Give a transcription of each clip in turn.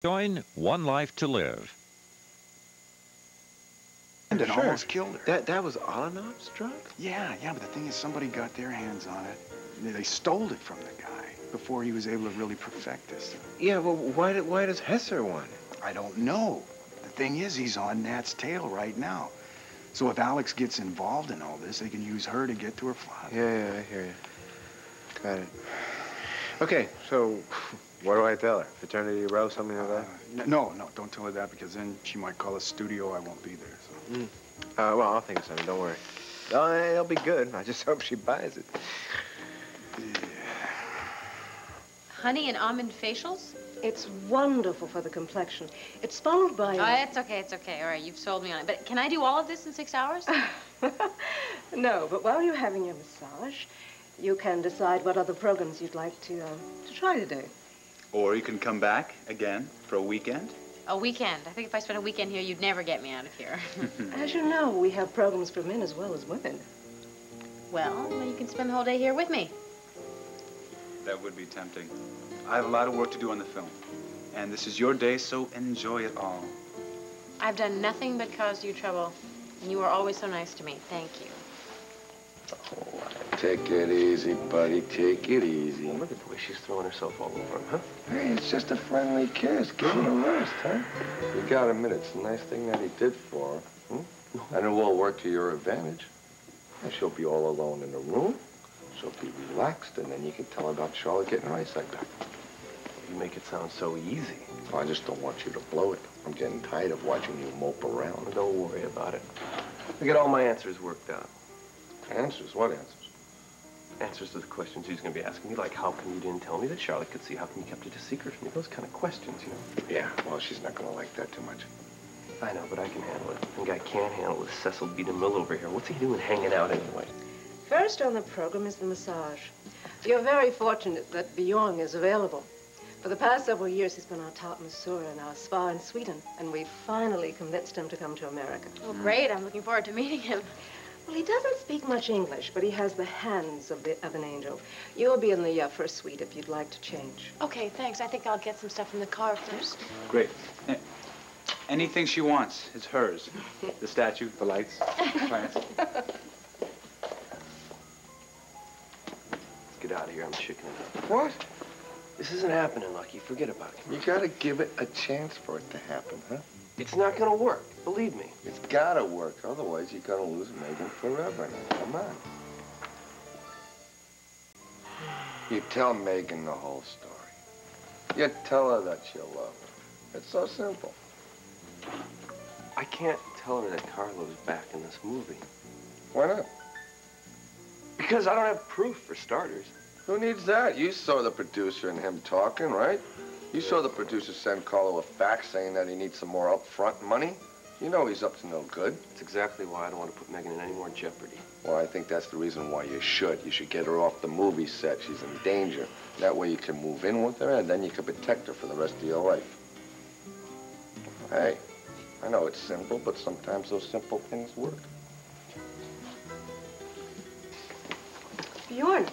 Join One Life to Live. And it almost killed her. That was Olanov's drug? Yeah, but the thing is, somebody got their hands on it. They stole it from the guy before he was able to really perfect this. Yeah, well, why does Hesser want it? I don't know. The thing is, he's on Nat's tail right now. So if Alex gets involved in all this, they can use her to get to her father. Yeah, I hear you. Got it. Okay, so what do I tell her? Fraternity row, something like that? No, don't tell her that, because then she might call a studio. I won't be there, so. Well, I'll think of something, don't worry. Oh, it'll be good. I just hope she buys it. Yeah. Honey and almond facials? It's wonderful for the complexion. It's followed by... Oh, it's okay. All right, you've sold me on it. But can I do all of this in 6 hours? No, but while you're having your massage, you can decide what other programs you'd like to try today. Or you can come back again for a weekend. A weekend. I think if I spent a weekend here, you'd never get me out of here. As you know, we have programs for men as well as women. Well, then you can spend the whole day here with me. That would be tempting. I have a lot of work to do on the film. And this is your day, so enjoy it all. I've done nothing but cause you trouble. And you are always so nice to me. Thank you. Take it easy, buddy. Take it easy. Well, look at the way she's throwing herself all over him, huh? Hey, it's just a friendly kiss. Give it a rest, huh? You gotta admit, it's a nice thing that he did for her. And it will work to your advantage. And she'll be all alone in the room. She'll be relaxed, and then you can tell her about Charlotte getting her eyesight back. You make it sound so easy. I just don't want you to blow it. I'm getting tired of watching you mope around. Well, don't worry about it. I got all my answers worked out. Answers? What answers? Answers to the questions he's going to be asking me, like, how come you didn't tell me that Charlotte could see? How come you kept it a secret from me? Those kind of questions, you know. Yeah, well, she's not going to like that too much. I know, but I can handle it. The guy can't handle it. Cecil B. DeMille over here. What's he doing hanging out anyway? First on the program is the massage. You're very fortunate that Bjorn is available. For the past several years, he's been our top masseur in our spa in Sweden, and we finally convinced him to come to America. Oh, great. I'm looking forward to meeting him. Well, he doesn't speak much English, but he has the hands of an angel. You'll be in the first suite if you'd like to change. Okay, thanks. I think I'll get some stuff from the car first. Great. Anything she wants, it's hers. The statue, the lights, the plants. Let's get out of here. I'm chickening out. What? This isn't happening, Lucky. Forget about it. You gotta give it a chance for it to happen, huh? It's not going to work. Believe me. It's gotta work. Otherwise, you're gonna lose Megan forever now. Come on. You tell Megan the whole story. You tell her that you love her. It's so simple. I can't tell her that Carlo's back in this movie. Why not? Because I don't have proof, for starters. Who needs that? You saw the producer and him talking, right? You saw the producer send Carlo a fax saying that he needs some more upfront money. You know he's up to no good. That's exactly why I don't want to put Megan in any more jeopardy. Well, I think that's the reason why you should. You should get her off the movie set. She's in danger. That way you can move in with her, and then you can protect her for the rest of your life. Hey, I know it's simple, but sometimes those simple things work. Bjorn,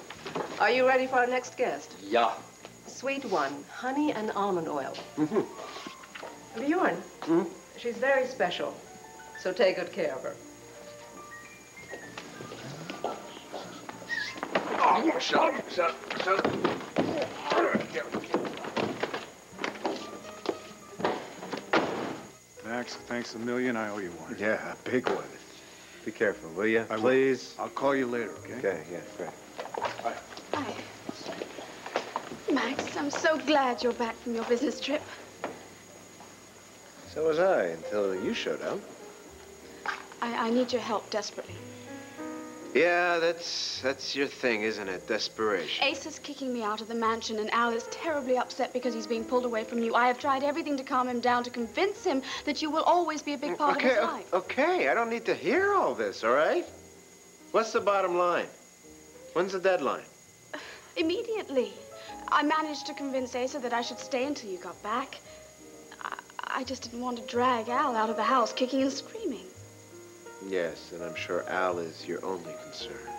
are you ready for our next guest? Yeah. Suite 1, honey and almond oil. Mm-hmm. Bjorn, she's very special, so take good care of her. Oh, shut up. Max, thanks a million. I owe you one. Yeah, a big one. Be careful, will you? Please. I'll call you later, okay? Okay, yeah, great. Bye. Hi. Max, I'm so glad you're back from your business trip. So was I, until you showed up. I need your help desperately. Yeah, that's your thing, isn't it? Desperation. Ace is kicking me out of the mansion, and Al is terribly upset because he's being pulled away from you. I have tried everything to calm him down, to convince him that you will always be a big part of his life. Okay, I don't need to hear all this, all right? What's the bottom line? When's the deadline? Immediately. I managed to convince Asa that I should stay until you got back. I just didn't want to drag Al out of the house kicking and screaming. Yes, and I'm sure Al is your only concern.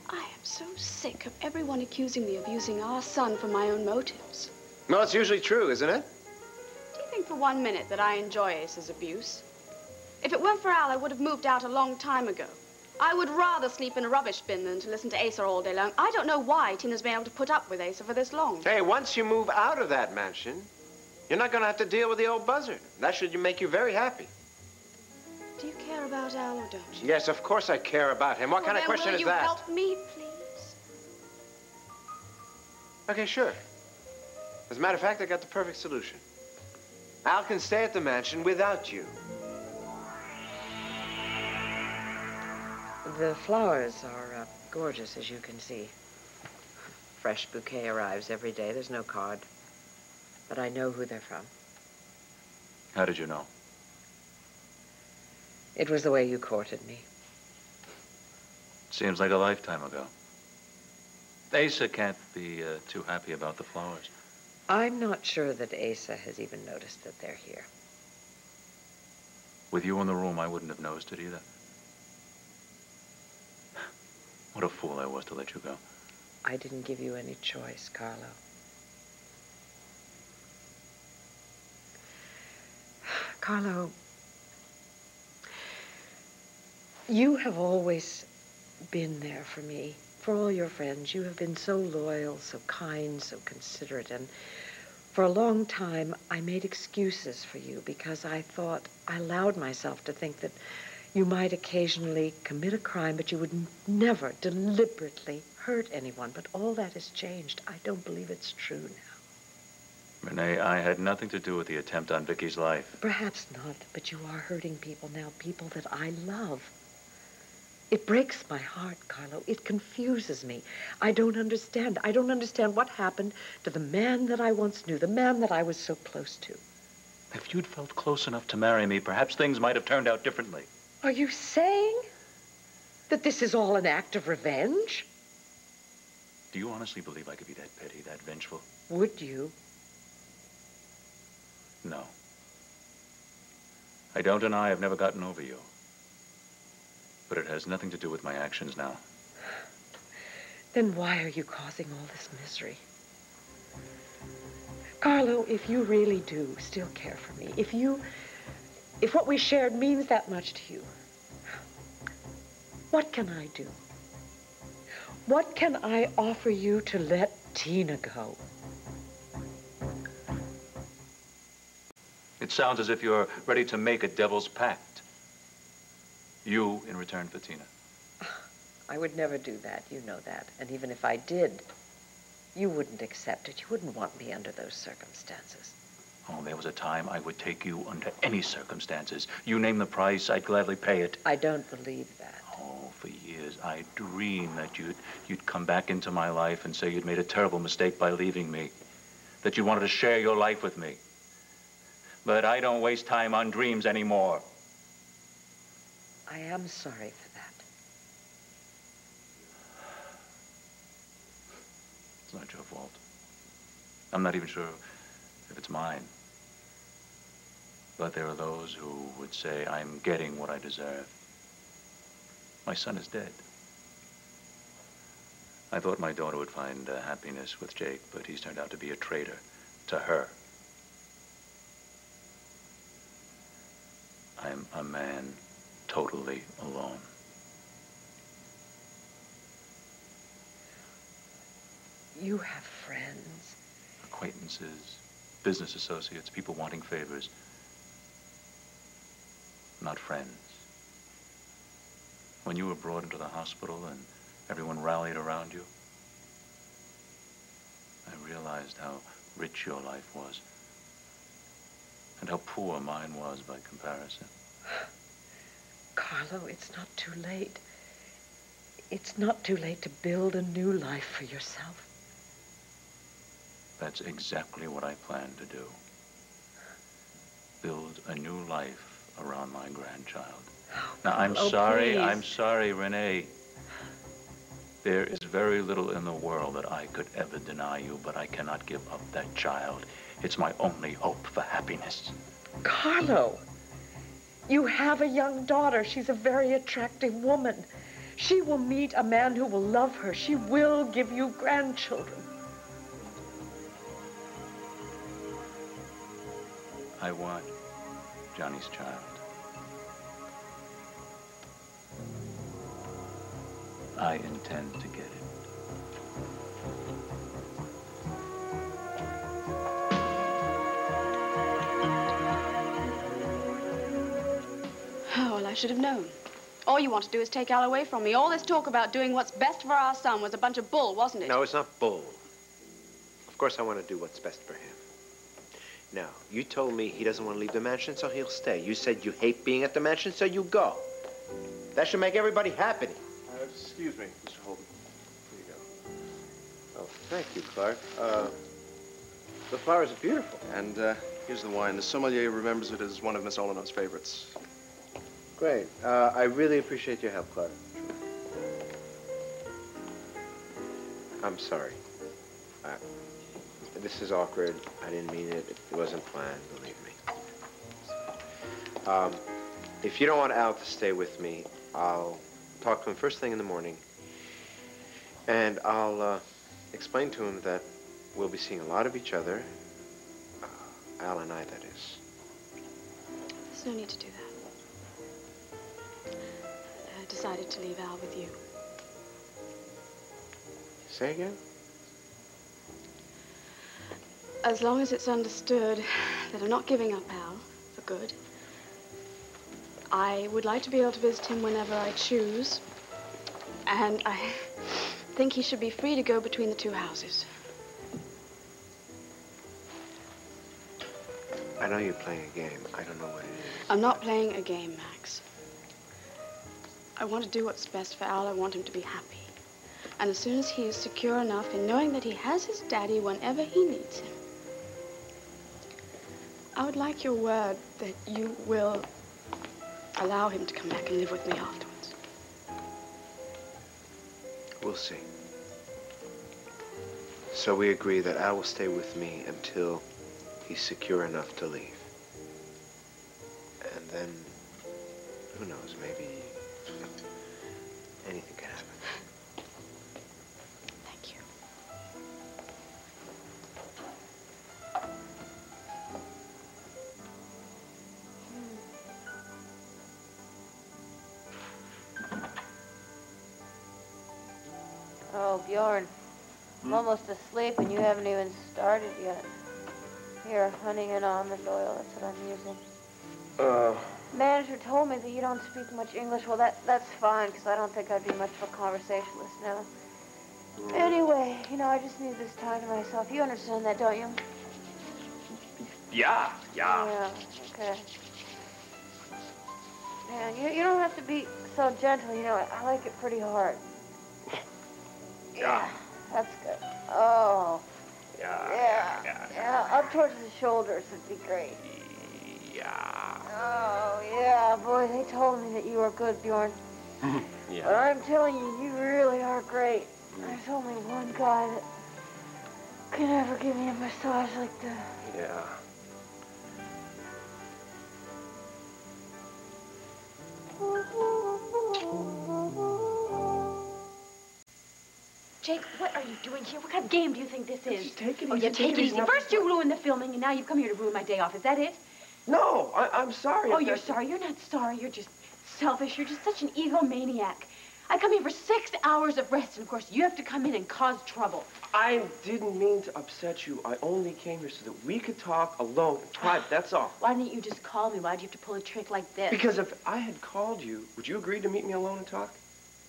I am so sick of everyone accusing me of using our son for my own motives. No, it's usually true, isn't it? for 1 minute that I enjoy Asa's abuse. If it weren't for Al, I would have moved out a long time ago. I would rather sleep in a rubbish bin than to listen to Asa all day long. I don't know why Tina's been able to put up with Asa for this long. Hey, once you move out of that mansion, you're not going to have to deal with the old buzzard. That should make you very happy. Do you care about Al or don't you? Yes, of course I care about him. What kind of question is that? Will you help me, please? Okay, sure. As a matter of fact, I got the perfect solution. Al can stay at the mansion without you. The flowers are gorgeous, as you can see. Fresh bouquet arrives every day. There's no card. But I know who they're from. How did you know? It was the way you courted me. Seems like a lifetime ago. Asa can't be too happy about the flowers. I'm not sure that Asa has even noticed that they're here. With you in the room, I wouldn't have noticed it either. What a fool I was to let you go. I didn't give you any choice, Carlo. Carlo, you have always been there for me, for all your friends. You have been so loyal, so kind, so considerate, and for a long time, I made excuses for you because I thought I allowed myself to think that you might occasionally commit a crime, but you would never deliberately hurt anyone. But all that has changed. I don't believe it's true now. Renee, I had nothing to do with the attempt on Vicky's life. Perhaps not, but you are hurting people now, people that I love. It breaks my heart, Carlo. It confuses me. I don't understand. I don't understand what happened to the man that I once knew, the man that I was so close to. If you'd felt close enough to marry me, perhaps things might have turned out differently. Are you saying that this is all an act of revenge? Do you honestly believe I could be that petty, that vengeful? Would you? No. I don't deny I've never gotten over you. But it has nothing to do with my actions now. Then why are you causing all this misery? Carlo, if you really do still care for me, if what we shared means that much to you, what can I do? What can I offer you to let Tina go? It sounds as if you're ready to make a devil's pact. You in return for Tina. I would never do that. You know that. And even if I did, you wouldn't accept it. You wouldn't want me under those circumstances. Oh, there was a time I would take you under any circumstances. You name the price, I'd gladly pay it. I don't believe that. Oh, for years I dreamed that you'd come back into my life and say you'd made a terrible mistake by leaving me. That you wanted to share your life with me. But I don't waste time on dreams anymore. I am sorry for that. It's not your fault. I'm not even sure if it's mine. But there are those who would say I'm getting what I deserve. My son is dead. I thought my daughter would find happiness with Jake, but he's turned out to be a traitor to her. I'm a man totally alone. You have friends. Acquaintances, business associates, people wanting favors. Not friends. When you were brought into the hospital and everyone rallied around you, I realized how rich your life was and how poor mine was by comparison. Carlo, it's not too late. It's not too late to build a new life for yourself. That's exactly what I plan to do. Build a new life around my grandchild. Now, I'm sorry, Renee. There is very little in the world that I could ever deny you, but I cannot give up that child. It's my only hope for happiness. Carlo, you have a young daughter. She's a very attractive woman. She will meet a man who will love her. She will give you grandchildren. I want Johnny's child. I intend to get it. Oh, well, I should have known. All you want to do is take Al away from me. All this talk about doing what's best for our son was a bunch of bull, wasn't it? No, it's not bull. Of course I want to do what's best for him. Now, you told me he doesn't want to leave the mansion, so he'll stay. You said you hate being at the mansion, so you go. That should make everybody happy. Excuse me, Mr. Holden. Here you go. Oh, thank you, Clark. The flowers are beautiful. And here's the wine. The sommelier remembers it as one of Miss Olino's favorites. Great. I really appreciate your help, Clark. I'm sorry. This is awkward. I didn't mean it. It wasn't planned, believe me. If you don't want Al to stay with me, I'll talk to him first thing in the morning. And I'll explain to him that we'll be seeing a lot of each other. Al and I, that is. There's no need to do that. I decided to leave Al with you. Say again? As long as it's understood that I'm not giving up Al for good, I would like to be able to visit him whenever I choose. And I think he should be free to go between the two houses. I know you're playing a game. I don't know what it is. I'm not playing a game, Max. I want to do what's best for Al. I want him to be happy. And as soon as he is secure enough in knowing that he has his daddy whenever he needs him, I would like your word that you will allow him to come back and live with me afterwards. We'll see. So we agree that Al will stay with me until he's secure enough to leave. And then, who knows, maybe anything can happen. Thank you. Oh, Bjorn, I'm almost asleep and you haven't even started yet. Here, honey and almond oil, that's what I'm using. Manager told me that you don't speak much English. Well, that's fine, because I don't think I'd be much of a conversationalist now. Anyway, you know, I just need this time to myself. You understand that, don't you? Yeah. Yeah, okay. Yeah, you don't have to be so gentle, you know. I like it pretty hard. Yeah, that's good. Oh. Yeah, up towards the shoulders would be great. Yeah. Oh, yeah, boy, they told me that you were good, Bjorn. Yeah. But I'm telling you, you really are great. There's only one guy that can ever give me a massage like that. Yeah. Jake, what are you doing here? What kind of game do you think this is? Just take it easy. Oh, yeah, take it easy. First you ruined the filming, and now you've come here to ruin my day off. Is that it? No, I'm sorry. Oh, you're sorry. You're not sorry. You're just selfish. You're just such an egomaniac. I come here for 6 hours of rest, and of course you have to come in and cause trouble. I didn't mean to upset you. I only came here so that we could talk alone in private, that's all. Why didn't you just call me? Why'd you have to pull a trick like this? Because if I had called you, would you agree to meet me alone and talk?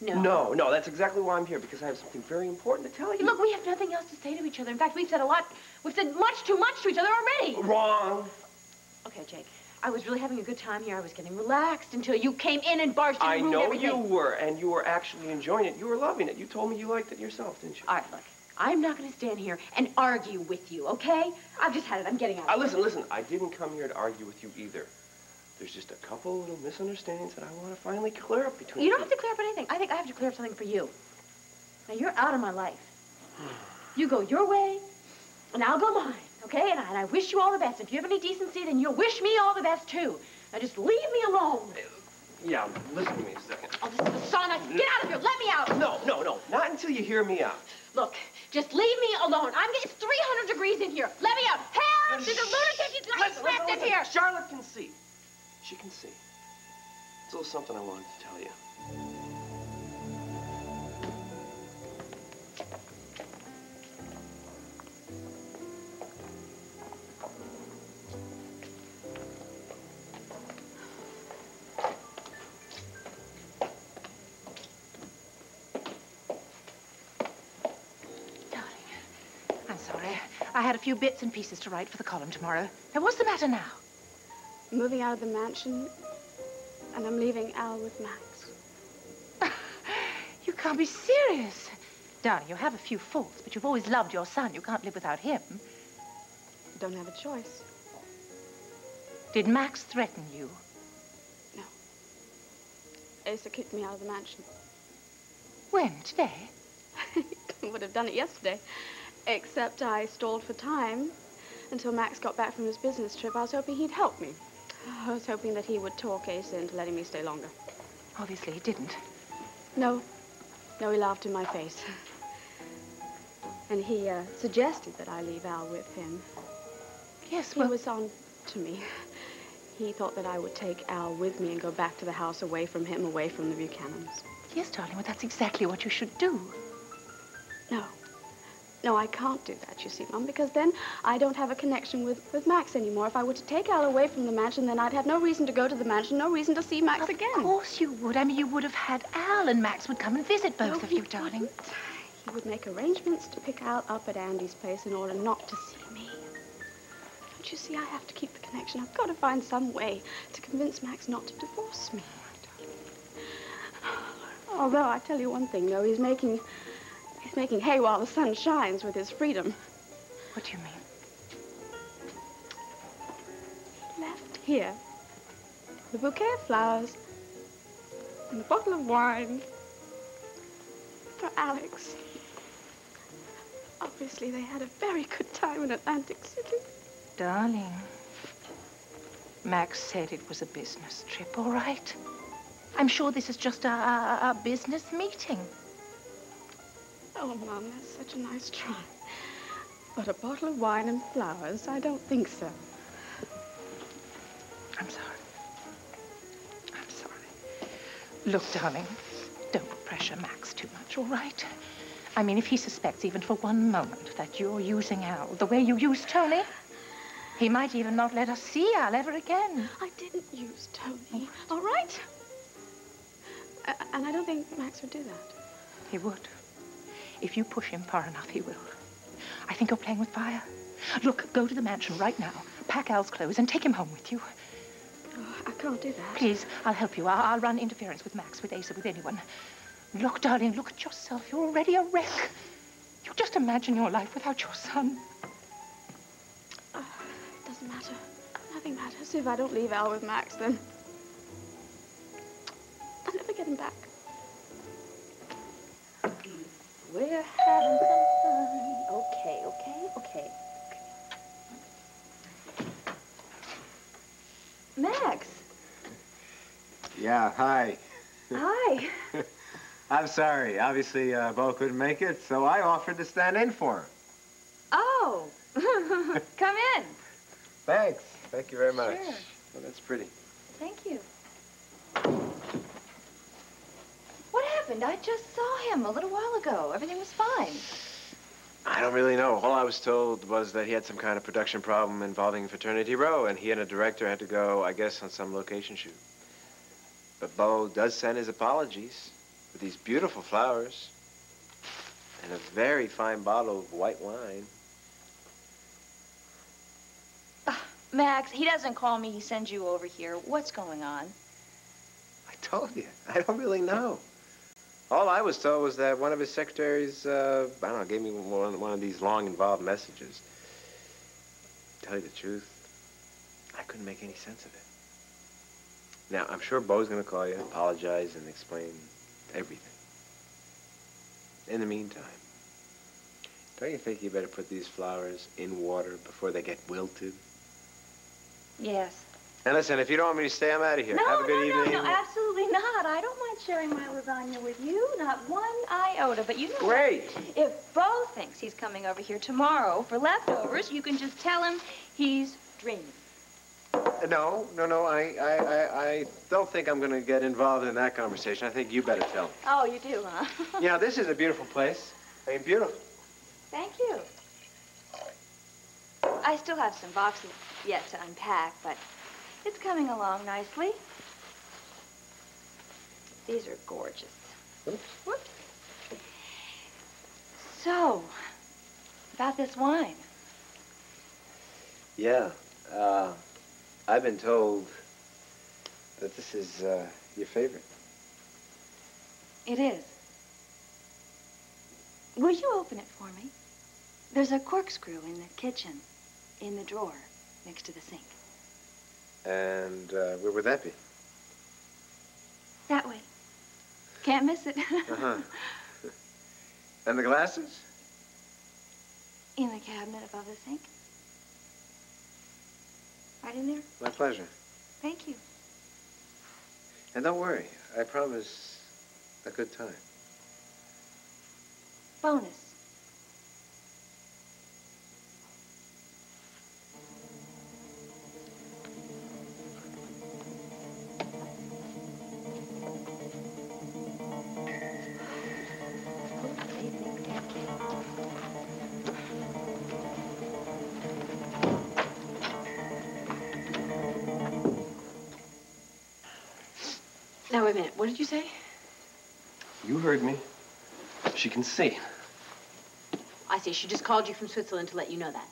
No. No, that's exactly why I'm here, because I have something very important to tell you. Look, we have nothing else to say to each other. In fact, we've said a lot. We've said much too much to each other already. Wrong. Okay, Jake. I was really having a good time here. I was getting relaxed until you came in and barged in and ruined everything. I know you were, and you were actually enjoying it. You were loving it. You told me you liked it yourself, didn't you? All right, look. I'm not going to stand here and argue with you, okay? I've just had it. I'm getting out. Listen. I didn't come here to argue with you either. There's just a couple little misunderstandings that I want to finally clear up between you. You don't have to clear up anything. I think I have to clear up something for you. Now, you're out of my life. You go your way, and I'll go mine, okay? And I wish you all the best. If you have any decency, then you'll wish me all the best, too. Now, just leave me alone. Yeah, listen to me a second. Oh, this is the sauna. Get out of here. Let me out. No. Not until you hear me out. Look, just leave me alone. It's 300 degrees in here. Let me out. Help! There's a lunatic. He's got me trapped in here. Charlotte can see. She can see. It's a little something I wanted to tell you. I'm sorry. I had a few bits and pieces to write for the column tomorrow. Now, what's the matter now? I'm moving out of the mansion, and I'm leaving Al with Max. You can't be serious. Darling, you have a few faults, but you've always loved your son. You can't live without him. I don't have a choice. Did Max threaten you? No. Asa kicked me out of the mansion. When? Today? He would have done it yesterday. Except I stalled for time until Max got back from his business trip. I was hoping he'd help me. I was hoping that he would talk Asa into letting me stay longer. Obviously, he didn't. No. No, he laughed in my face. And he suggested that I leave Al with him. Yes, well... He was on to me. He thought that I would take Al with me and go back to the house away from him, away from the Buchanans. Yes, darling, well, that's exactly what you should do. No. No, I can't do that, you see, Mum, because then I don't have a connection with Max anymore. If I were to take Al away from the mansion, then I'd have no reason to go to the mansion, no reason to see Max again. Of course you would. I mean, you would have had Al, and Max would come and visit both of you, darling. He would make arrangements to pick Al up at Andy's place in order not to see me. Don't you see, I have to keep the connection. I've got to find some way to convince Max not to divorce me. Although, I tell you one thing, though, he's making hay while the sun shines with his freedom. What do you mean? He left here the bouquet of flowers and the bottle of wine for Alex. Obviously, they had a very good time in Atlantic City. Darling, Max said it was a business trip, all right? I'm sure this is just a business meeting. Oh, Mum, that's such a nice try. But a bottle of wine and flowers, I don't think so. I'm sorry. I'm sorry. Look, darling, don't pressure Max too much, all right? I mean, if he suspects even for one moment that you're using Al the way you used Tony, he might even not let us see Al ever again. I didn't use Tony, all right? And I don't think Max would do that. He would. If you push him far enough, he will. I think you're playing with fire. Look, go to the mansion right now, pack Al's clothes, and take him home with you. Oh, I can't do that. Please, I'll help you. I'll run interference with Max, with Asa, with anyone. Look, darling, look at yourself. You're already a wreck. You just imagine your life without your son. It doesn't matter. Nothing matters. If I don't leave Al with Max, then I'll never get him back. We're having some fun. Okay. Max. Yeah, hi. Hi. I'm sorry. Obviously, Bo couldn't make it, so I offered to stand in for her. Oh. Come in. Thanks. Thank you very much. Sure. Well, that's pretty. Thank you. What happened? I just saw him a little while ago. Everything was fine. I don't really know. All I was told was that he had some kind of production problem involving Fraternity Row, and he and a director had to go, I guess, on some location shoot. But Bo does send his apologies with these beautiful flowers and a very fine bottle of white wine. Max, he doesn't call me. He sends you over here. What's going on? I told you. I don't really know. All I was told was that one of his secretaries, I don't know, gave me one of these long, involved messages. To tell you the truth, I couldn't make any sense of it. Now, I'm sure Bo's going to call you, apologize, and explain everything. In the meantime, don't you think you better put these flowers in water before they get wilted? Yes. And listen, if you don't want me to stay, I'm out of here. Have a good evening. No, absolutely not. I don't mind sharing my lasagna with you. Not one iota. But you know Great. What? If Bo thinks he's coming over here tomorrow for leftovers, you can just tell him he's dreaming. No. I don't think I'm going to get involved in that conversation. I think you better tell him. Oh, you do, huh? Yeah, this is a beautiful place. I mean, beautiful. Thank you. I still have some boxes yet to unpack, but it's coming along nicely. These are gorgeous. Oops. Whoops. So, about this wine. Yeah. I've been told that this is your favorite. It is. Will you open it for me? There's a corkscrew in the kitchen, in the drawer, next to the sink. And where would that be? That way. Can't miss it. Uh-huh. And the glasses? In the cabinet above the sink. Right in there. My pleasure. Thank you. And don't worry, I promise a good time. Bonus. Now, wait a minute. What did you say? You heard me. She can see. I see. She just called you from Switzerland to let you know that.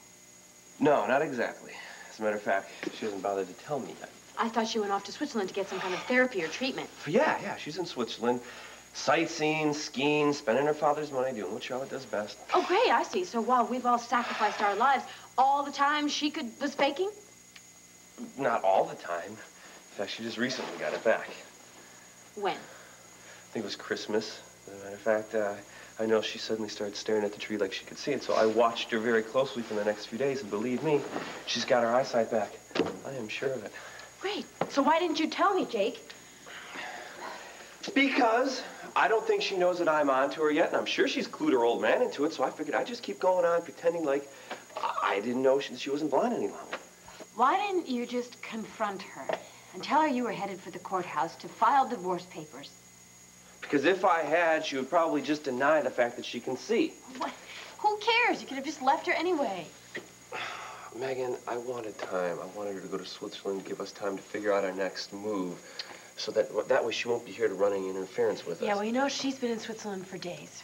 No, not exactly. As a matter of fact, she hasn't bothered to tell me yet. I thought she went off to Switzerland to get some kind of therapy or treatment. Yeah, she's in Switzerland. Sightseeing, skiing, spending her father's money, doing what Charlotte does best. Oh, great. I see. So while we've all sacrificed our lives, all the time she was faking? Not all the time. In fact, she just recently got it back. When? I think it was Christmas. As a matter of fact, I know she suddenly started staring at the tree like she could see it, so I watched her very closely for the next few days, and believe me, she's got her eyesight back. I am sure of it. Great. So why didn't you tell me, Jake? Because I don't think she knows that I'm onto her yet, and I'm sure she's clued her old man into it, so I figured I'd just keep going on pretending like I didn't know she wasn't blind any longer. Why didn't you just confront her and tell her you were headed for the courthouse to file divorce papers? Because if I had, she would probably just deny the fact that she can see. What? Who cares? You could have just left her anyway. Megan, I wanted time. I wanted her to go to Switzerland to give us time to figure out our next move, so that way she won't be here to run any interference with us. Yeah, well, you know, she's been in Switzerland for days.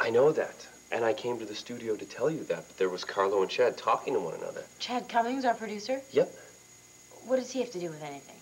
I know that. And I came to the studio to tell you that, but there was Carlo and Chad talking to one another. Chad Cummings, our producer? Yep. What does he have to do with anything?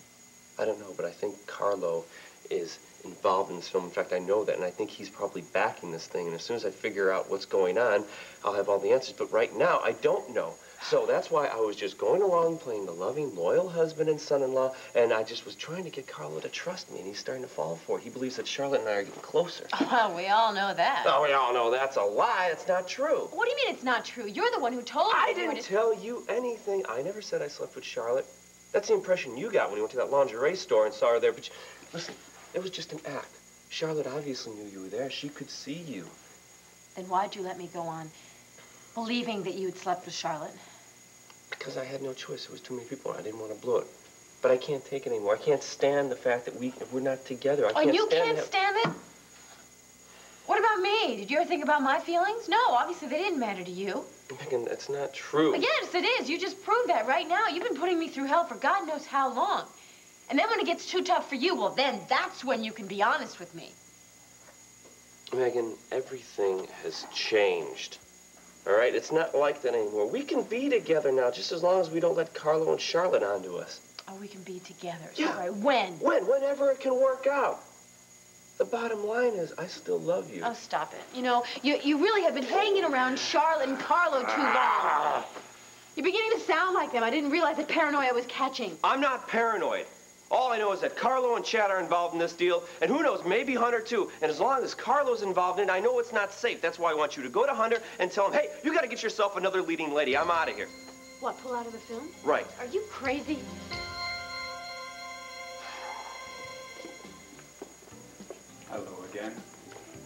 I don't know, but I think Carlo is involved in this film. In fact, I know that, and I think he's probably backing this thing. And as soon as I figure out what's going on, I'll have all the answers. But right now, I don't know. So that's why I was just going along playing the loving, loyal husband and son-in-law, and I just was trying to get Carlo to trust me, and he's starting to fall for it. He believes that Charlotte and I are getting closer. Oh, well, we all know that. Oh, we all know that's a lie. It's not true. What do you mean it's not true? You're the one who told me. I didn't tell you anything. I never said I slept with Charlotte. That's the impression you got when you went to that lingerie store and saw her there. But listen, it was just an act. Charlotte obviously knew you were there. She could see you. Then why'd you let me go on believing that you had slept with Charlotte? Because I had no choice. There was too many people, and I didn't want to blow it. But I can't take it anymore. I can't stand the fact that we're not together. Oh, you can't stand it? What about me? Did you ever think about my feelings? No, obviously they didn't matter to you. Megan, that's not true. Yes, it is. You just proved that right now. You've been putting me through hell for God knows how long. And then when it gets too tough for you, well, then that's when you can be honest with me. Megan, everything has changed. All right? It's not like that anymore. We can be together now, just as long as we don't let Carlo and Charlotte onto us. Oh, we can be together. Yeah. All right, when? Whenever it can work out. The bottom line is, I still love you. Oh, stop it. You know, you really have been hanging around Charlotte and Carlo too long. You're beginning to sound like them. I didn't realize that paranoia was catching. I'm not paranoid. All I know is that Carlo and Chad are involved in this deal, and who knows, maybe Hunter too. And as long as Carlo's involved in it, I know it's not safe. That's why I want you to go to Hunter and tell him, hey, you gotta get yourself another leading lady. I'm out of here. What, pull out of the film? Right. Are you crazy? Hello again.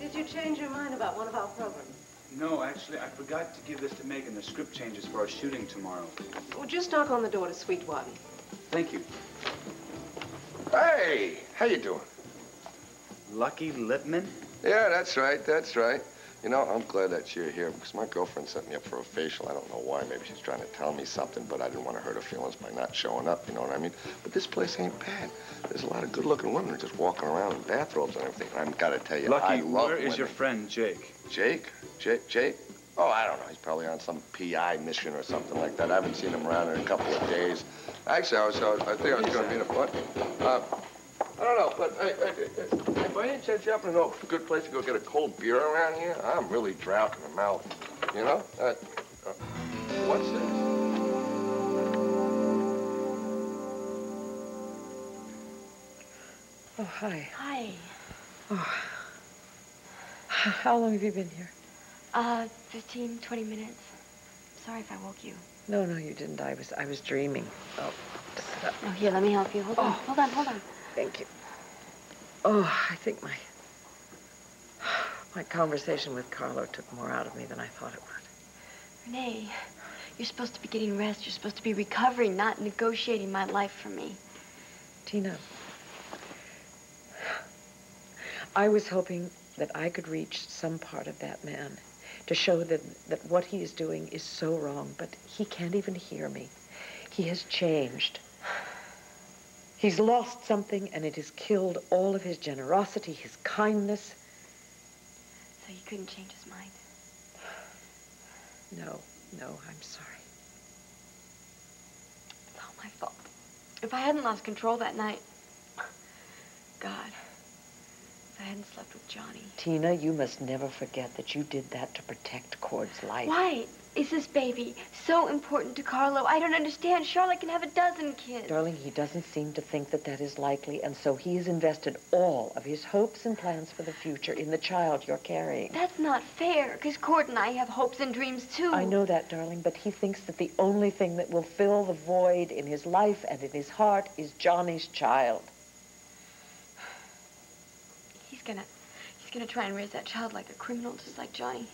Did you change your mind about one of our programs? No, actually, I forgot to give this to Megan, the script changes for our shooting tomorrow. Well, just knock on the door to Suite 1. Thank you. Hey, how you doing? Lucky Lipman? Yeah, that's right, that's right. You know, I'm glad that you're here because my girlfriend set me up for a facial. I don't know why. Maybe she's trying to tell me something, but I didn't want to hurt her feelings by not showing up, you know what I mean? But this place ain't bad. There's a lot of good-looking women just walking around in bathrobes and everything. I've got to tell you, Lucky, I love where is women. your friend, Jake? Jake? Jake? Oh, I don't know. He's probably on some PI mission or something like that. I haven't seen him around in a couple of days. Actually, I think I was going to meet him, but I don't know, but hey, by any chance you happen to know a good place to go get a cold beer around here? I'm really drought in the mouth, you know? What's this? Oh, hi. Hi. Oh. How long have you been here? 15, 20 minutes. Sorry if I woke you. No, you didn't. I was dreaming. Oh, sit up. Oh, here, let me help you. Hold on. Thank you. Oh, I think my conversation with Carlo took more out of me than I thought it would. Renee, you're supposed to be getting rest. You're supposed to be recovering, not negotiating my life for me. Tina, I was hoping that I could reach some part of that man to show that what he is doing is so wrong, but he can't even hear me. He has changed. He's lost something, and it has killed all of his generosity, his kindness. So you couldn't change his mind? No, I'm sorry. It's all my fault. If I hadn't lost control that night, God, if I hadn't slept with Johnny. Tina, you must never forget that you did that to protect Cord's life. Why is this baby so important to Carlo? I don't understand. Charlotte can have a dozen kids. Darling, he doesn't seem to think that is likely, and so he has invested all of his hopes and plans for the future in the child you're carrying. That's not fair, because Cord and I have hopes and dreams, too. I know that, darling, but he thinks that the only thing that will fill the void in his life and in his heart is Johnny's child. He's gonna try and raise that child like a criminal, just like Johnny.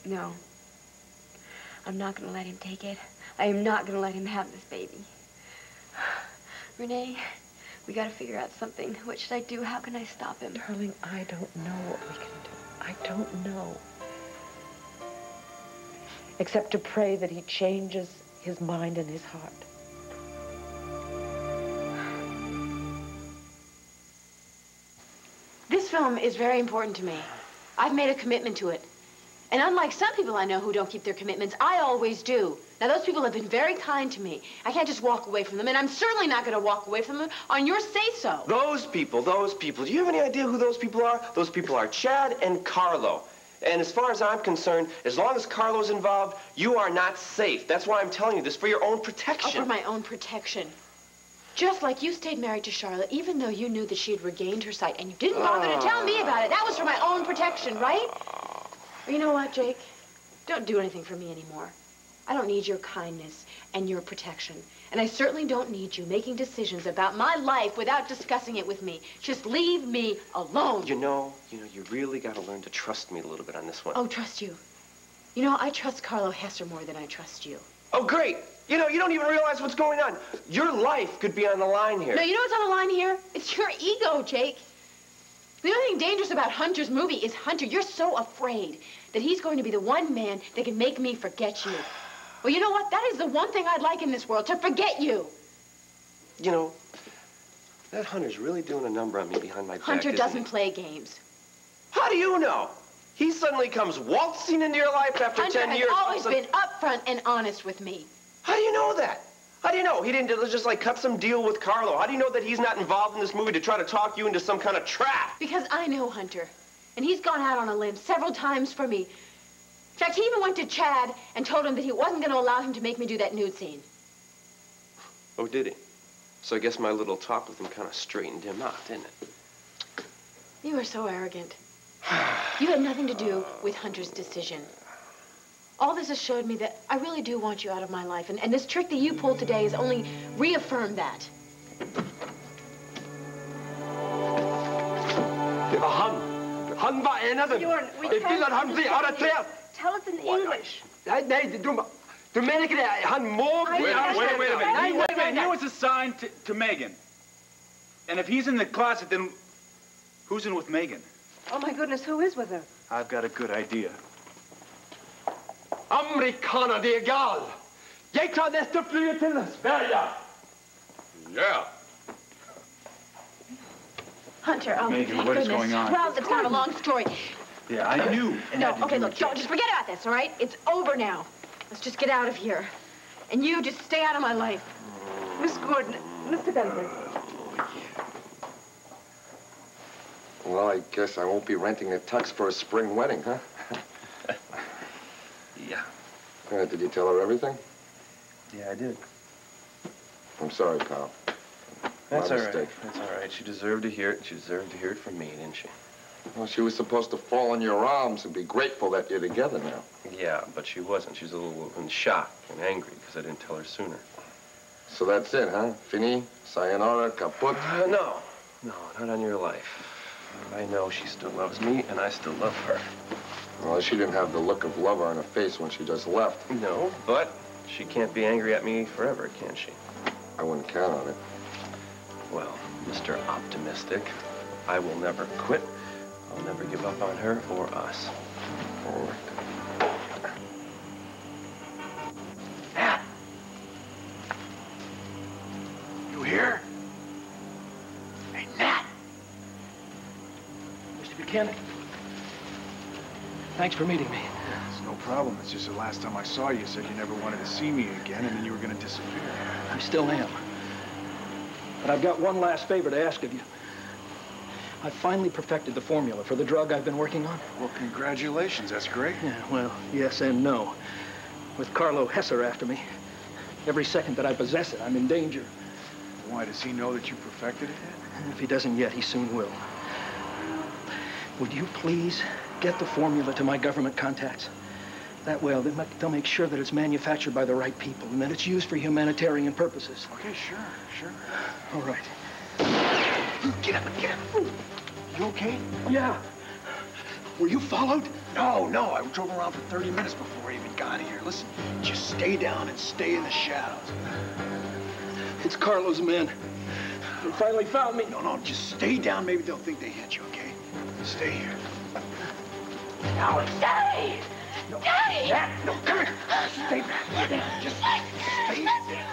No. I'm not gonna let him take it. I am not gonna let him have this baby. Renee, we gotta figure out something. What should I do? How can I stop him? Darling, I don't know what we can do. I don't know. Except to pray that he changes his mind and his heart. This film is very important to me. I've made a commitment to it. And unlike some people I know who don't keep their commitments, I always do. Now, those people have been very kind to me. I can't just walk away from them, and I'm certainly not going to walk away from them on your say-so. Those people. Do you have any idea who those people are? Those people are Chad and Carlo. And as far as I'm concerned, as long as Carlo's involved, you are not safe. That's why I'm telling you this, for your own protection. Oh, for my own protection. Just like you stayed married to Charlotte, even though you knew that she had regained her sight, and you didn't bother to tell me about it. That was for my own protection, right? Well, you know what, Jake? Don't do anything for me anymore. I don't need your kindness and your protection. And I certainly don't need you making decisions about my life without discussing it with me. Just leave me alone. You know, you really got to learn to trust me a little bit on this one. Oh, trust you? You know, I trust Carlo Hesser more than I trust you. Oh, great. You know, you don't even realize what's going on. Your life could be on the line here. No, you know what's on the line here? It's your ego, Jake. The only thing dangerous about Hunter's movie is Hunter. You're so afraid that he's going to be the one man that can make me forget you. Well, you know what? That is the one thing I'd like in this world, to forget you. You know, that Hunter's really doing a number on me behind my back. Hunter doesn't play games. How do you know? He suddenly comes waltzing into your life after 10 years. Hunter has always been upfront and honest with me. How do you know that? How do you know? He didn't just, like, cut some deal with Carlo. How do you know that he's not involved in this movie to try to talk you into some kind of trap? Because I know Hunter. And he's gone out on a limb several times for me. In fact, he even went to Chad and told him that he wasn't going to allow him to make me do that nude scene. Oh, did he? So I guess my little talk with him kind of straightened him out, didn't it? You are so arrogant. You had nothing to do with Hunter's decision. All this has showed me that I really do want you out of my life. And this trick that you pulled today has only reaffirmed that. Han var ender den. Bjørn, we Det can't biler han blir arresteret. Tell us in English. Nej, du mener ikke det? Han må blive arresteret. Wait a minute. He was assigned to Megan. And if he's in the closet, then who's in with Megan? Oh, my goodness, who is with her? I've got a good idea. Amerikaner, det er galt. Jeg tager næste fly til Sverige. Yeah. Hunter, oh, Megan, thank what is goodness. going on? Well, it's kind of a long story. Yeah, I knew. No, okay, look, don't just forget about this, all right? It's over now. Let's just get out of here. And you just stay out of my life. Miss Gordon, Mr. Bentley. Well, I guess I won't be renting a tux for a spring wedding, huh? Yeah. Did you tell her everything? Yeah, I did. I'm sorry, Carl. That's My all right. mistake. That's all right. She deserved to hear it. She deserved to hear it from me, didn't she? Well, she was supposed to fall in your arms and be grateful that you're together now. Yeah, but she wasn't. She was a little in shock and angry because I didn't tell her sooner. So that's it, huh? Fini, sayonara, kaput? No, not on your life. I know she still loves me, and I still love her. Well, she didn't have the look of love on her face when she just left. No, but she can't be angry at me forever, can she? I wouldn't count on it. Well, Mr. Optimistic, I will never quit. I'll never give up on her or us. All right. Nat! You here? Hey, Nat! Mr. Buchanan, thanks for meeting me. It's no problem. It's just the last time I saw you, you said you never wanted to see me again, and then you were going to disappear. I still am. But I've got one last favor to ask of you. I've finally perfected the formula for the drug I've been working on. Well, congratulations. That's great. Yeah, well, yes and no. With Carlo Hesser after me, every second that I possess it, I'm in danger. Why, does he know that you perfected it yet? If he doesn't yet, he soon will. Would you please get the formula to my government contacts? That way, they'll make sure that it's manufactured by the right people and that it's used for humanitarian purposes. Okay, sure. All right. Get up. You okay? Yeah. Were you followed? No. I drove around for 30 minutes before I even got here. Listen, just stay down and stay in the shadows. It's Carlo's men. They finally found me. No, just stay down. Maybe they'll think they hit you, okay? Stay here. Alex! Daddy! No, Daddy! No, come here. Stay back. Just stay there.